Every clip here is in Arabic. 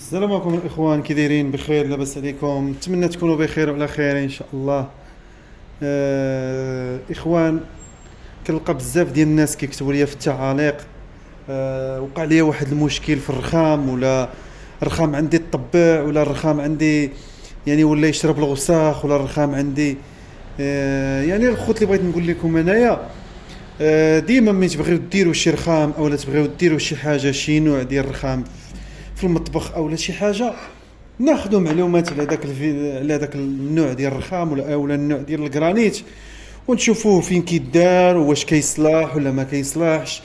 السلام عليكم الاخوان، كي دايرين؟ بخير؟ لاباس عليكم؟ نتمنى تكونوا بخير وعلى خير ان شاء الله. اخوان، كنلقى بزاف ديال الناس كيكتبوا لي في التعاليق. وقع لي واحد المشكل في الرخام، ولا الرخام عندي طبع، ولا الرخام عندي يعني ولا يشرب الغساخ، ولا الرخام عندي. يعني الخوت اللي بغيت نقول لكم انايا، ديما ملي تبغيو ديروا شي رخام اولا تبغيو ديروا شي حاجه، شي نوع ديال الرخام في المطبخ اولا شي حاجه، ناخذوا معلومات على على داك النوع ديال الرخام ولا النوع ديال الجرانيت، ونشوفوه فين كيدار، واش كيصلح ولا ما كيصلحش.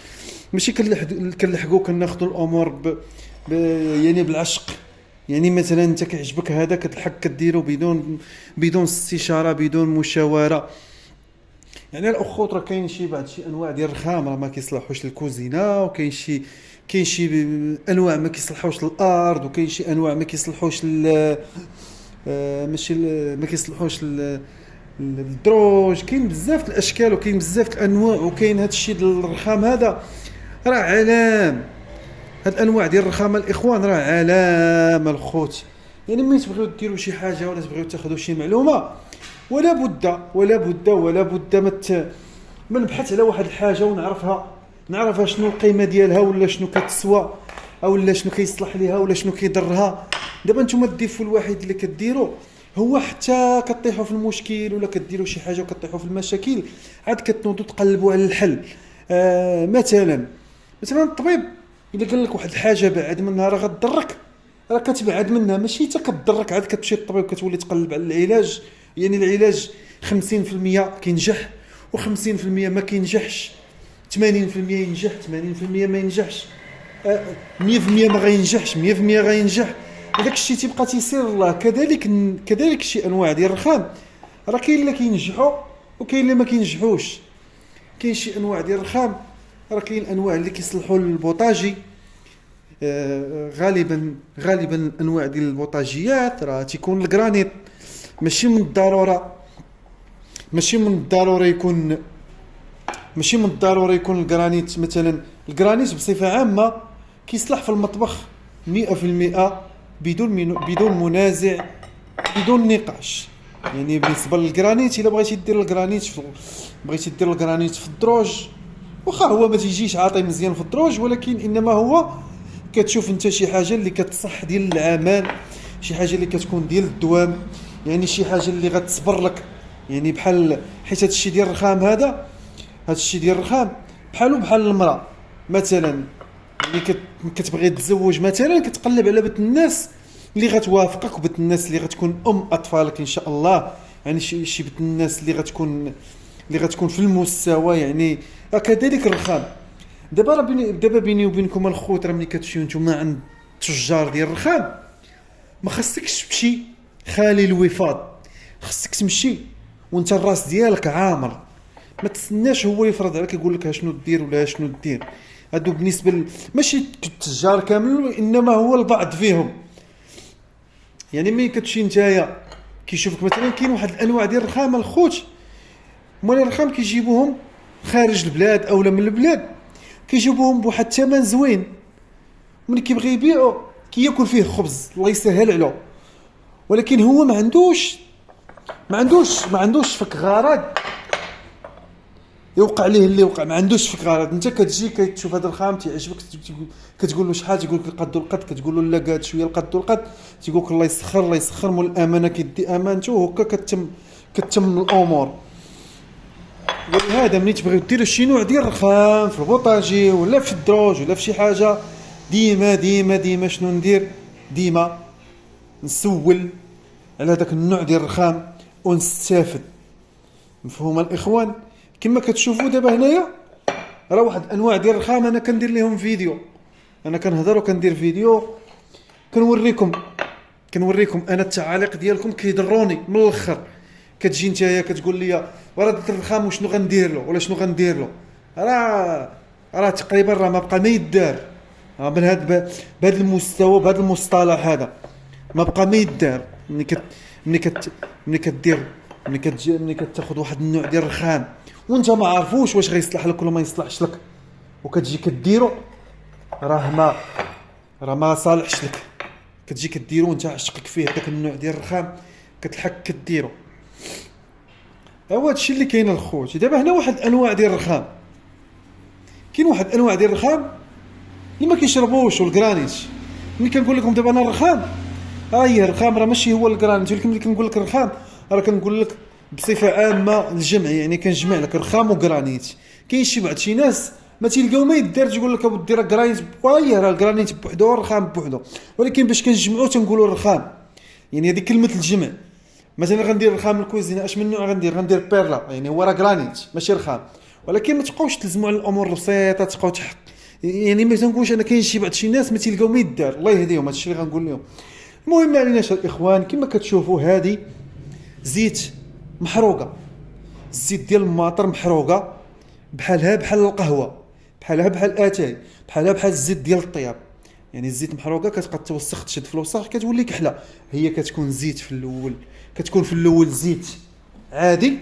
ماشي كنلحقوا كناخذوا الامور ب يعني بالعشق. يعني مثلا انت كيعجبك هذا كتلحق كديرو بدون استشاره، بدون مشاوره. يعني الاخوت راه كاين شي انواع ديال الرخام راه ما كيصلحوش للكوزينه، وكاين شي انواع ما كيصلحوش للارض، وكاين شي انواع ما كيصلحوش ماشي ما كيصلحوش للدروج. كاين بزاف الاشكال وكاين بزاف الانواع، وكاين هذا الشيء ديال الرخام هذا راه علام. هاد الانواع ديال الرخام الاخوان راه علام الخوت. يعني ملي تبغيو ديروا شي حاجه ولا تبغيو تاخذوا شي معلومه، ولا بد ما نبحث على واحد الحاجه ونعرفها شنو القيمه ديالها، ولا شنو كتسوى، او ولا شنو كيصلح ليها، ولا شنو كيضرها. دابا نتوما الديفو الوحيد اللي كديروا هو حتى كطيحوا في المشكل، ولا كديروا شي حاجه وكطيحوا في المشاكل، عاد كتنوضوا تقلبوا على الحل. مثلا الطبيب الا قال لك واحد الحاجه بعد منها راه غتضرك، راه كتبعد منها، ماشي حتى كتضرك عاد كتمشي للطبيب كتولي تقلب على العلاج. يعني العلاج 50% كينجح، و50% ما كينجحش، 80% ينجح، 80% ما ينجحش، 100% ما غينجحش، 100% غينجح. وداك الشيء تيبقى تيسير الله. كذلك شي انواع ديال الرخام راه كاين اللي كينجحوا وكاين اللي ما كينجحوش. كاين شي انواع ديال الرخام راه كاين انواع اللي كيصلحوا للبوطاجي. غالبا انواع ديال البوطاجيات راه تيكون الجرانيت. ماشي من الضرورة يكون الجرانيت. مثلا الجرانيت بصفة عامة كيصلح في المطبخ 100% بدون منازع، بدون نقاش. يعني بالنسبة للجرانيت، إلا بغيتي دير الجرانيت في الدروج، واخا هو ما تيجيش عاطي مزيان في الدروج، ولكن انما هو كتشوف انت شي حاجه اللي كتصح ديال العمل، شي حاجه اللي كتكون ديال الدوام، يعني شي حاجه اللي غتصبر لك. يعني بحال حيت هذا الشيء ديال الرخام بحال المراه مثلا. اللي كتبغي تتزوج مثلا، كتقلب على بنت الناس اللي غتوافقك، وبنت الناس اللي غتكون اطفالك ان شاء الله. يعني شي بنت الناس اللي غتكون في المستوى. يعني كذلك الرخام. دابا بيني وبينكم الخوت، راه ملي كتمشيو نتوما عند تجار ديال الرخام، ما خصكش تمشي خالي الوفاض. خصك تمشي وانت الراس ديالك عامر. ما تستناش هو يفرض عليك يقول لك شنو دير ولا شنو دير. هادو بالنسبه ماشي التجار كامل، انما هو البعض فيهم. يعني ملي كتمشي نتايا كيشوفك مثلا كاين واحد الانواع ديال الرخام الخوت، مال الرخام كيجيبوهم خارج البلاد اولا من البلاد، كيجيبوهم بواحد الثمن زوين. ملي كيبغي يبيعو كياكل فيه خبز الله يسهل عليه، ولكن هو ما عندوش فك غرض يوقع ليه اللي وقع. ما عندوش فك غرض. انت كتجي كتشوف هذا الخام تيعجبك، كتقول له شحال، تقول لك القد والقد، كتقول له لا قاد شويه القد والقد، تيقول لك الله يسخر مول الامانه كيدي امانته، وهكا كتم الامور. ولهذا ملي تبغيو ديروا شي نوع ديال الرخام في البوطاجي ولا في الدروج ولا في شي حاجه، ديما شنو ندير؟ ديما نسول على داك النوع ديال الرخام ونستافد. مفهوم الاخوان؟ كما كتشوفوا دابا هنايا راه واحد انواع ديال الرخام انا كندير لهم فيديو. انا كنهضر وكندير فيديو، كنوريكم انا التعاليق ديالكم كيضروني من الاخر. كتجي نتايا كتقول لي وراه درت الرخام وشنو غندير له ولا شنو غندير له. راه تقريبا راه ما بقى ما يدار. بهذا المستوى، بهذا المصطلح هذا ما بقى ما يدار. ملي كتاخذ واحد النوع ديال الرخام وانت ما عارفوش واش غيصلح لك ولا ما يصلحش لك، وكتجي كديرو، راه ما صالحش لك. كتجي كديرو انت عشقك فيه هذاك النوع ديال الرخام كتلحق كديرو. هو هادشي اللي كاين الخوت. دابا هنا واحد الانواع ديال الرخام، كاين واحد انواع ديال الرخام اللي ما كيشربوش والكرانيت. ملي كنقول لكم دابا انا الرخام، هي الرخام راه ماشي هو الكرانيت، ولكن ملي كنقول لك الرخام راه كنقول لك بصفه عامه الجمع، يعني كنجمع لك رخام وكرانيت. كاين شي ناس ما تيلقاو ما يدار تقول لك اودي راه كرانيت، راه الكرانيت بوحدو والرخام بوحدو، ولكن باش كنجمعو تنقولوا الرخام. يعني هذه كلمه الجمع. مثلا غندير رخام الكوزينه، اش من نوع غندير بيرلا، يعني هو راه كرانيت ماشي رخام. ولكن ما تبقاوش تلزموا على الامور البسيطه، تبقاو تحق. يعني ما تنقولش انا كاين شي ناس ما تيلقاو ما يدار، الله يهديهم، هادشي اللي غنقول لهم. المهم ما عليناش الاخوان، كما كتشوفوا هذه زيت محروقه، الزيت ديال الماطر محروقه، بحال القهوه، بحال اتاي، بحال الزيت ديال الطياب. يعني الزيت محروقه كتبقى توسخ، تشد في الوسخ كتولي كحله. هي كتكون زيت في الاول، كتكون في الاول زيت عادي،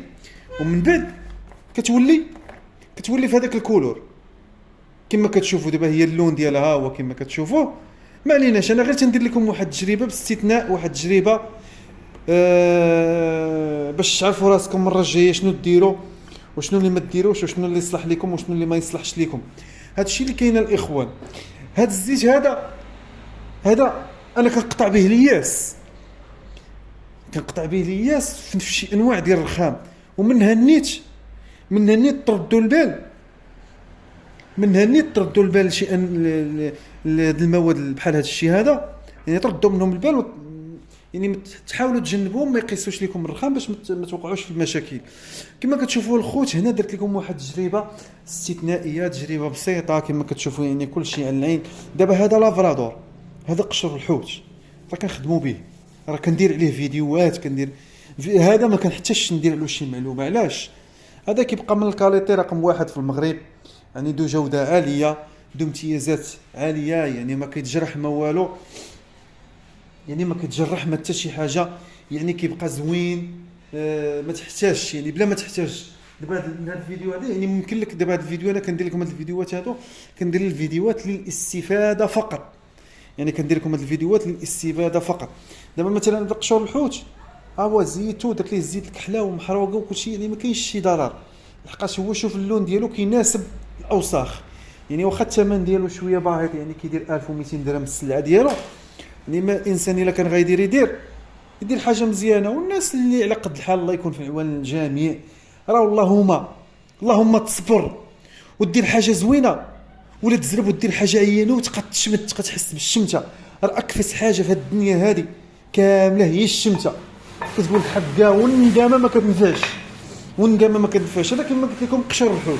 ومن بعد كتولي في هذاك الكولور كما كتشوفوا دابا. هي اللون ديالها هو كما كتشوفوا. ما عليناش، انا غير تندير لكم واحد التجربه باستثناء واحد التجربه باش تعرفوا راسكم المره الجايه شنو ديروا وشنو اللي ما ديروش، وشنو اللي يصلح لكم وشنو اللي ما يصلحش لكم. هادشي اللي كاين الاخوان. هاد الزيت هذا انا كنقطع به الياس، في شي انواع ديال الرخام. ومنها نيت تردوا البال شي المواد بحال هذا الشيء هذا، يعني تردوا منهم البال يعني تحاولوا تجنبوهم، ما يقيسوش لكم الرخام باش ما توقعوش في المشاكل. كما كتشوفوا الخوت هنا درت لكم واحد التجربه استثنائيه، تجربه بسيطه كما كتشوفوا، يعني كل شيء على العين. دابا هذا لافرادور، هذا قشر الحوت، راه كنخدموا به، راه كندير عليه فيديوهات، هذا ما كنحتاجش ندير له شي معلومه. علاش؟ هذا كيبقى من الكاليتي رقم 1 في المغرب، يعني دو جوده عاليه، دو امتيازات عاليه، يعني ما كيتجرح ما والو، يعني ما كتجرح ما حتى شي حاجه، يعني كيبقى زوين. ما تحتاجش، يعني بلا ما تحتاج. دابا هذا الفيديو هذا يعني ممكن لك، دابا هذا الفيديو انا كندير لكم هذه الفيديوهات هادو، كندير الفيديوهات للاستفاده فقط، يعني كندير لكم هذه الفيديوهات للاستفاده فقط. دابا مثلا هذا قشور الحوت هو زيتو، درت ليه الزيت الكحله ومحروقه وكل شيء، يعني ما كاينش شي ضرر، لحقاش هو شوف اللون ديالو كيناسب الاوساخ. يعني واخا الثمن ديالو شويه باهظ، يعني كيدير 1200 درهم السلعه ديالو. يعني ما الانسان الا كان غايدير يدير حاجه مزيانه. والناس اللي على قد الحال الله يكون في عوان الجميع، راه اللهم تصبر ودير حاجه زوينه، ولا تزرب ودير حاجه عيانه وتبقى تشمت، تبقى تحس بالشمته. راه اكفس حاجه في هذه الدنيا هذه كامله هي الشمته. كتقول حقا والندامه ما كتنفعش. هذا كما قلت لكم قشر الحوت.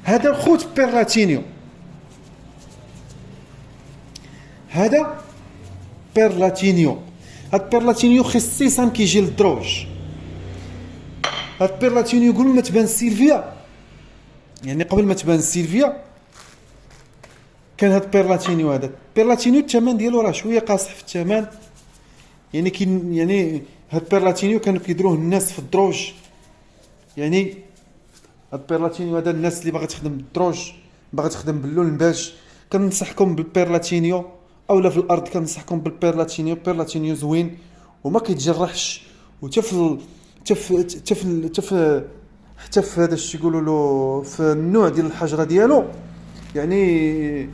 هذا الخوت بيرلاتينيو، هذا بيرلاتينيو خصيصا كيجي للدروج. هاد بيرلاتينيو قبل ما تبان سيلفيا، يعني قبل ما تبان سيلفيا كان هاد بيرلاتينيو. هذا بيرلاتينيو الثمن ديالو راه شويه قاصح في الثمن، يعني هاد بيرلاتينيو كانوا كيديروه الناس في الدروج. يعني هاد بيرلاتينيو هذا الناس اللي باغا تخدم بالدروج، باغا تخدم باللون الباج، كننصحكم بالبيرلاتينيو، اولا في الارض كننصحكم بالبيرلاتينيو. بيرلاتينيو زوين وما كيتجرحش، حتى في هذا الشيء يقولوا له في النوع ديال الحجره ديالو، يعني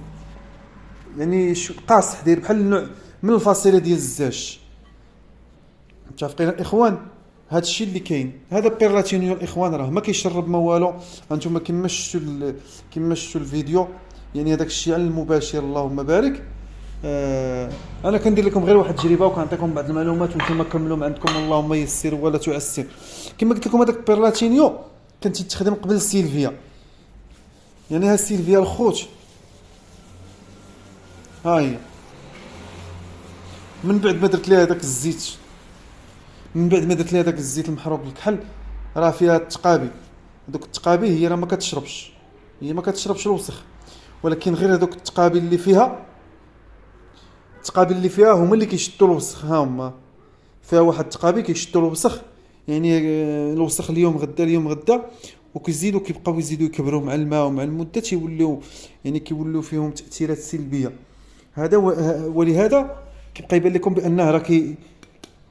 قاصح، داير بحال النوع من الفاصيله ديال الزاج. متفقين الاخوان؟ هذا الشيء اللي كاين. هذا بيرلاتينيو الاخوان راه ما كيشرب ما والو. انتم كما شفتوا الفيديو، يعني هذاك الشيء على المباشر، اللهم بارك. انا كندير لكم غير واحد التجربه وكنعطيكم بعض المعلومات، وانتم كملوا ما عندكم، اللهم يسر ولا تعسر. كما قلت لكم هذاك بيرلاتينيو كانت تستخدم قبل السيلفيا، يعني ها السيلفيا الخوت هاي. من بعد ما درت لها هذاك الزيت، المحروق بالكحل، راه فيها التقابي. دوك التقابي هي راه ما كتشربش الوسخ، ولكن غير هذوك التقابي اللي فيها هما اللي كيشدوا الوسخ. ها هما فيها واحد التقابي كيشدوا الوسخ، يعني الوسخ اليوم غدا وكيزيدوا كيبقاو يكبروا مع الماء ومع المده، كيولوا فيهم تاثيرات سلبيه. هذا ولهذا كيبقى يبان لكم بانه راه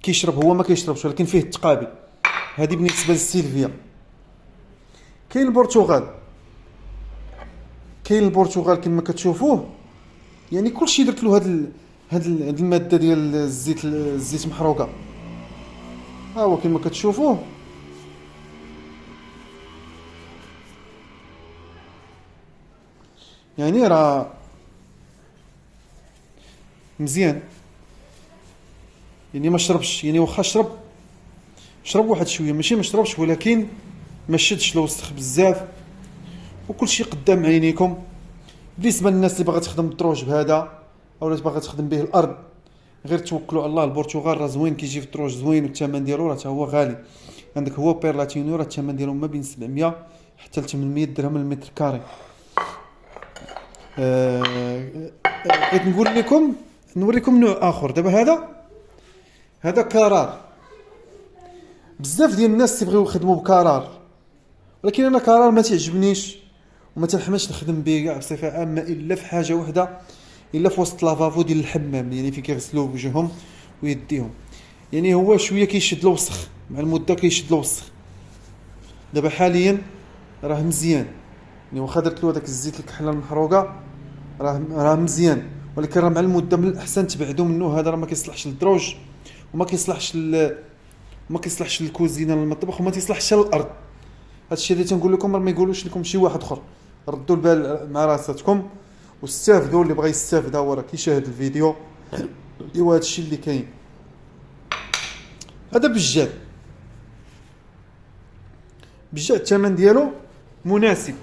كيشرب، هو ما كيشربش ولكن فيه التقابي. هذه بالنسبه للسيلفيا. كاين البرتغال كما كتشوفوه، يعني كلشي درت له هاد الماده ديال الزيت محروقه. ها هو كما كتشوفوه، يعني راه مزيان. يعني ما شربش، يعني واخا شرب واحد شويه، ماشي ما شربش ولكن ما شدش الوسخ بزاف، وكل شيء قدام عينيكم. بالنسبه للناس اللي باغا تخدم الدروج بهذا او اللي باغا تخدم به الارض، غير توكلوا على الله. البرتغال راه زوين، كيجي في الدروج زوين، والثمن ديالو راه هو غالي. عندك هو بيرلاتينو راه الثمن ديالو ما بين 700 حتى ل 800 درهم المتر كاري. بغيت نوريكم نوع اخر. دابا هذا كرار. بزاف ديال الناس تيبغيو يخدموا بكرار، ولكن انا كرار ما تعجبنيش وما تنحملش نخدم به كاع بصفه عامه، الا في حاجه وحده، الا في وسط لافافو ديال الحمام، يعني فين كيغسلوا وجههم ويديهم. يعني هو شويه كيشد الوسخ، مع المده كيشد الوسخ. دابا حاليا راه مزيان، يعني واخا درت له داك الزيت الكحله المحروقه راه مزيان، ولكن راه مع المده من الاحسن تبعدوا منه. هذا راه ما كيصلحش للدروج، وما كيصلحش للكوزينه للمطبخ، وما كيصلحش للارض. هادشي اللي تنقول لكم راه ما يقولوش لكم شي واحد اخر. ردوا البال مع راساتكم واستافدوا. اللي بغى يستافد هو راه كيشاهد الفيديو. ايوا هادشي اللي كاين. هذا بالجاد الثمن ديالو مناسب.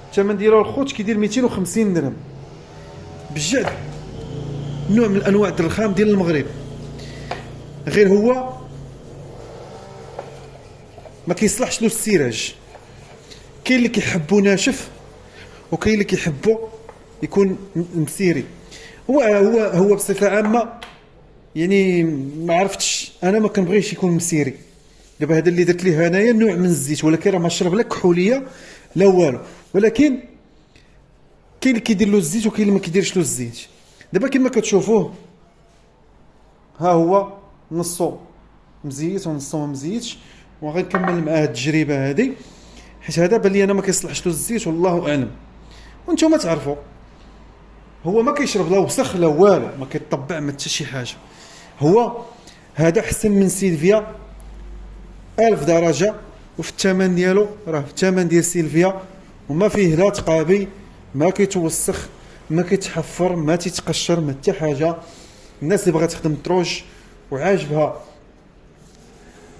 الثمن ديالو الخوت كيدير 250 درهم بالجاد. نوع من انواع الرخام ديال المغرب، غير هو ما كيصلحش له السراج. كاين اللي كيحبوا ناشف، وكاين اللي كيحبوا يكون مسيري. هو بصفه عامه، يعني ما عرفتش، انا ما كنبغيش يكون مسيري. دابا هذا اللي درت ليه انايا نوع من الزيت، ولكن راه ما شرب لا كحوليه لا والو. ولكن كاين اللي كيدير له الزيت وكاين اللي ما كيديرش له الزيت. دابا كما كتشوفوه، ها هو نصو مزيت ونصو ما مزيتش، وغنكمل معاه التجربه هذه، حيت هذا بان لي انا ما كيصلحش له الزيت والله اعلم. وانتم تعرفوا هو ما كيشرب لا وسخ لا والو، ما كيطبع ما حتى شي حاجه. هو هذا احسن من سيلفيا 1000 درجه، وفي الثمن ديالو راه في الثمن ديال سيلفيا، وما فيه لا تقابي، ما كيتوسخ، ما كيتحفر، ما تيتقشر، ما حتى حاجه. الناس اللي بغات تخدم التروج وعاجبها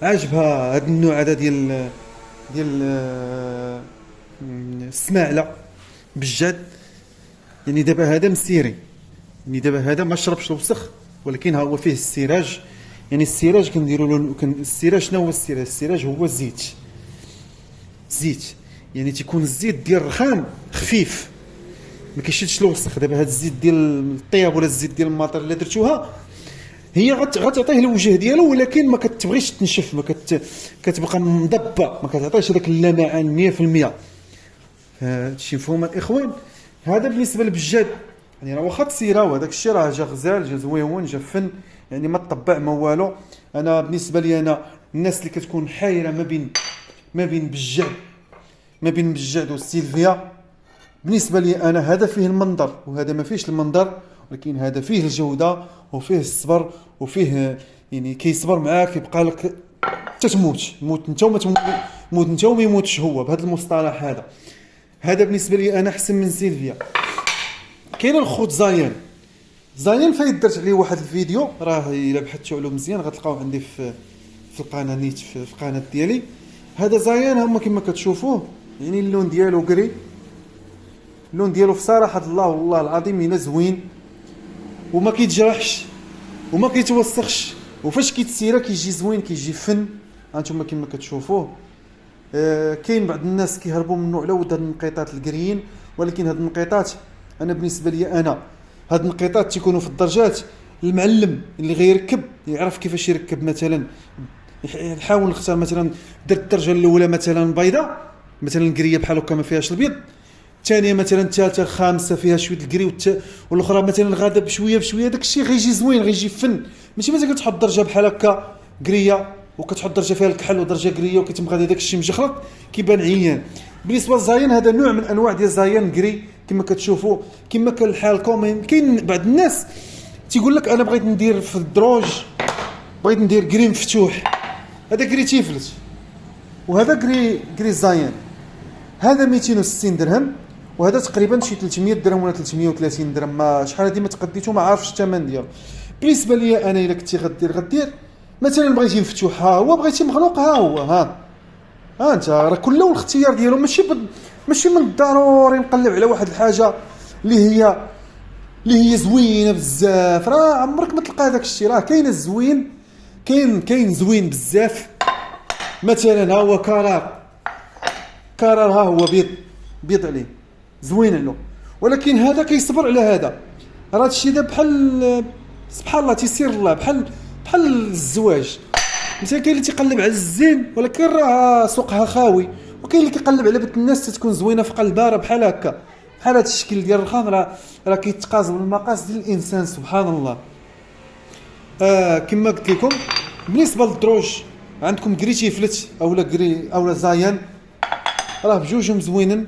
هذا النوع هذا ديال السماعله بالجد. يعني دابا هذا مسيري، يعني دابا هذا ما شربش الوسخ، ولكن ها هو فيه السراج. يعني السراج كنديروا له السراج. شنو هو السراج؟ السراج هو زيت، يعني تيكون الزيت ديال الرخام خفيف، ما كيشدش الوسخ. دابا هذا الزيت ديال الطياب ولا الزيت ديال المطر اللي درتوها، هي غتعطيه الوجه ديالو، ولكن ما كتبغيش تنشف، ما كتبقى مضبه، ما كتعطيش هذاك اللمعان 100%. هادشي مفهوم الاخوان. هذا بالنسبه للبجاد. يعني راه واخا تسيره وهذاك الشيء راه جا غزال، جا زويون، جا فن، يعني ما تطبع ما والو. انا بالنسبه لي انا الناس اللي كتكون حايره ما بين بجاد والسيلفيا، بالنسبه لي انا هذا فيه المنظر وهذا ما فيش المنظر، ولكن هذا فيه الجوده وفيه الصبر وفيه يعني كيصبر معاك، يبقى لك حتى موت انت وما يموتش هو بهذا المصطلح هذا بالنسبه لي انا احسن من سيلفيا. كاين الخوت زاين فايت درت عليه واحد الفيديو، راه الا بحثتوا عليه مزيان غتلقاوه عندي في القناه نيت في القناه ديالي. هذا زاين هما كما كتشوفوه، يعني اللون ديالو كري، اللون ديالو في صراحه الله والله العظيم الا زوين، وما كيتجرحش وما كيتوسخش، وفاش كيتسيره كيجي زوين، كيجي فن. هانتوما كما كتشوفوه. كاين بعض الناس كيهربوا منه على ود هاد النقيطات الكريين، ولكن هاد النقيطات انا بالنسبه لي انا هاد النقيطات تيكونوا في الدرجات. المعلم اللي غيركب يعرف كيفاش يركب، مثلا يحاول نختار مثلا درت الدرجه الاولى مثلا بيضاء، مثلا قريه بحال هكا ما فيهاش البيض، الثانيه مثلا الثالثه الخامسه فيها شويه الكري والاخرى مثلا غاده بشويه بشويه، داك الشيء غيجي زوين، غيجي فن. ماشي مثلا كتحط درجه بحال هكا كريه وكتحط درجه فيها الكحل ودرجه كريه وكيتم غادي داك الشيء مجخلط كيبان عيان. بالنسبه للزاين هذا نوع من انواع ديال الزاين كري كما كتشوفوا. كما كان الحال كاين بعض الناس تيقول لك انا بغيت ندير في الدروج، بغيت ندير كري مفتوح، هذا كري تيفلت وهذا كري زاين. هذا 260 درهم وهذا تقريبا شي 300 درهم ولا 330 درهم. ما شحال هذه ما تقديتو ما عارفش الثمن ديالو. بالنسبه لي انا الا كنتي غدير مثلا بغيتي مفتوح ها هو، بغيتي مغلوق ها هو، ها انت راه كل الاختيار ديالو. ماشي من الضروري نقلب على واحد الحاجه اللي هي زوينه بزاف. راه عمرك ما تلقى داك الشيء. راه كاين الزوين، كاين زوين بزاف. مثلا ها هو كرار ها هو بيض عليه زوين له، ولكن هذا كيصبر على هذا. راه هادشي دا بحال سبحان الله تيسير الله، بحال الزواج. مثلا كاين اللي تيقلب على الزين ولكن راه سوقها خاوي، وكاين اللي كيقلب على بنت الناس تتكون زوينه في قلبها. راه بحال هكا، بحال هذا الشكل ديال الرخام راه كيتقاس بالمقاس ديال الانسان سبحان الله. كما قلت لكم بالنسبه للدروج عندكم كري تيفلت اولا كري اولا زاين، راه بجوجهم زوينين،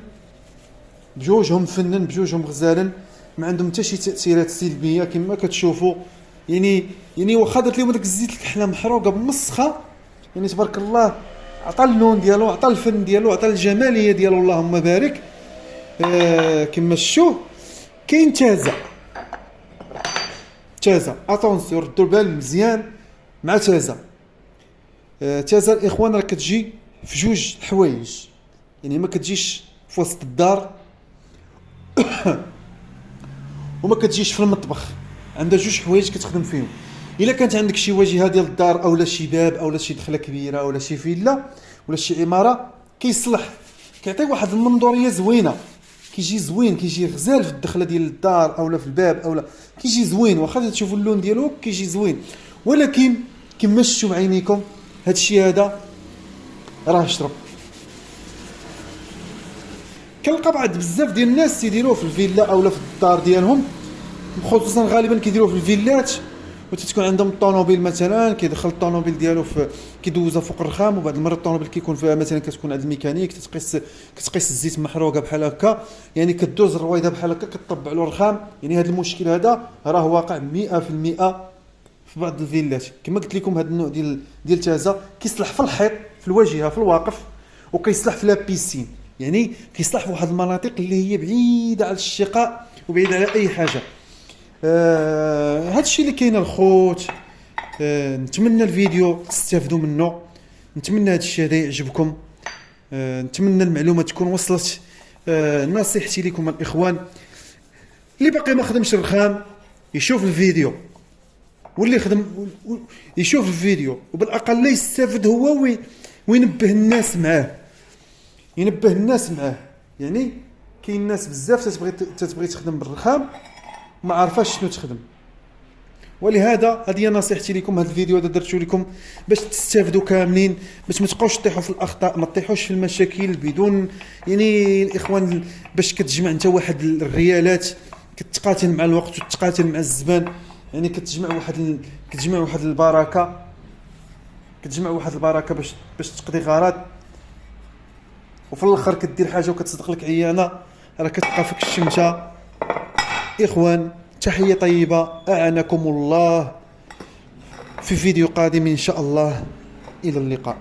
بجوجهم فنن، بجوجهم غزالن، ما عندهم حتى شي تاثيرات سلبيه كما كتشوفوا. يعني واخا درت لهم داك الزيت الكحله محروقه بمسخه، يعني تبارك الله عطى اللون ديالو، عطى الفن ديالو، عطى الجماليه ديالو، اللهم بارك. كما شفتوا كاين تازا اتونسيون ردوا البال مزيان مع تازا. الاخوان راه كتجي في جوج حوايج، يعني ما كتجيش في وسط الدار وما كتجيش في المطبخ، عندها جوج حوايج كتخدم فيهم. الا كانت عندك شي واجهه ديال الدار اولا شي باب اولا شي دخله كبيره اولا شي فيلا ولا شي عماره، كيصلح كيعطي واحد المنظوريه زوينه، كيجي زوين، كيجي غزال في الدخله ديال الدار اولا في الباب اولا كيجي زوين. واخا تشوفوا اللون ديالو كيجي زوين، ولكن كما شفتوا بعينيكم هادشي هذا راه شرب. كنلقى بعض بزاف ديال الناس تيديروه في الفيلا اولا في الدار ديالهم، خصوصا غالبا كيديروه في الفيلات وتتكون عندهم الطوموبيل مثلا، كيدخل الطوموبيل ديالو كيدوزها فوق الرخام، وبعد المرات الطوموبيل كيكون فيها مثلا كتكون عند الميكانيك كتقيس الزيت محروقه بحال هكا، يعني كدوز الرويضه بحال هكا كطبع له الرخام. يعني هذا المشكل هذا راه واقع 100% في بعض الفيلات. كما قلت لكم هذا النوع ديال التازا كيصلح في الحيط، في الواجهه، في الواقف، وكيصلح في لابيسين، يعني كيصلح في واحد المناطق اللي هي بعيده على الشقاء وبعيده على اي حاجه. هذا الشيء اللي كاين الخوت. نتمنى الفيديو تستافدوا منه، نتمنى هذا الشيء هذا يعجبكم، نتمنى المعلومه تكون وصلت. نصيحتي لكم الاخوان اللي باقي ما خدمش الرخام يشوف الفيديو، واللي خدم يشوف الفيديو وبالاقل لا يستافد هو وينبه الناس معاه، يعني كاين ناس بزاف تتبغي تخدم بالرخام ما عارفاش شنو تخدم. ولهذا هذه هي نصيحتي لكم. هذا الفيديو هذا درته لكم باش تستافدوا كاملين، باش ما تبقاوش تطيحوا في الاخطاء، ما تطيحوش في المشاكل بدون يعني الاخوان. باش كتجمع انت واحد الريالات كتقاتل مع الوقت وتقاتل مع الزمان، يعني كتجمع واحد البركه باش تقضي غرض، وفي الاخر كدير حاجه وكتصدق لك عيانه راه كتبقى فيك الشمته. اخوان تحيه طيبه، اعانكم الله في فيديو قادم ان شاء الله، الى اللقاء.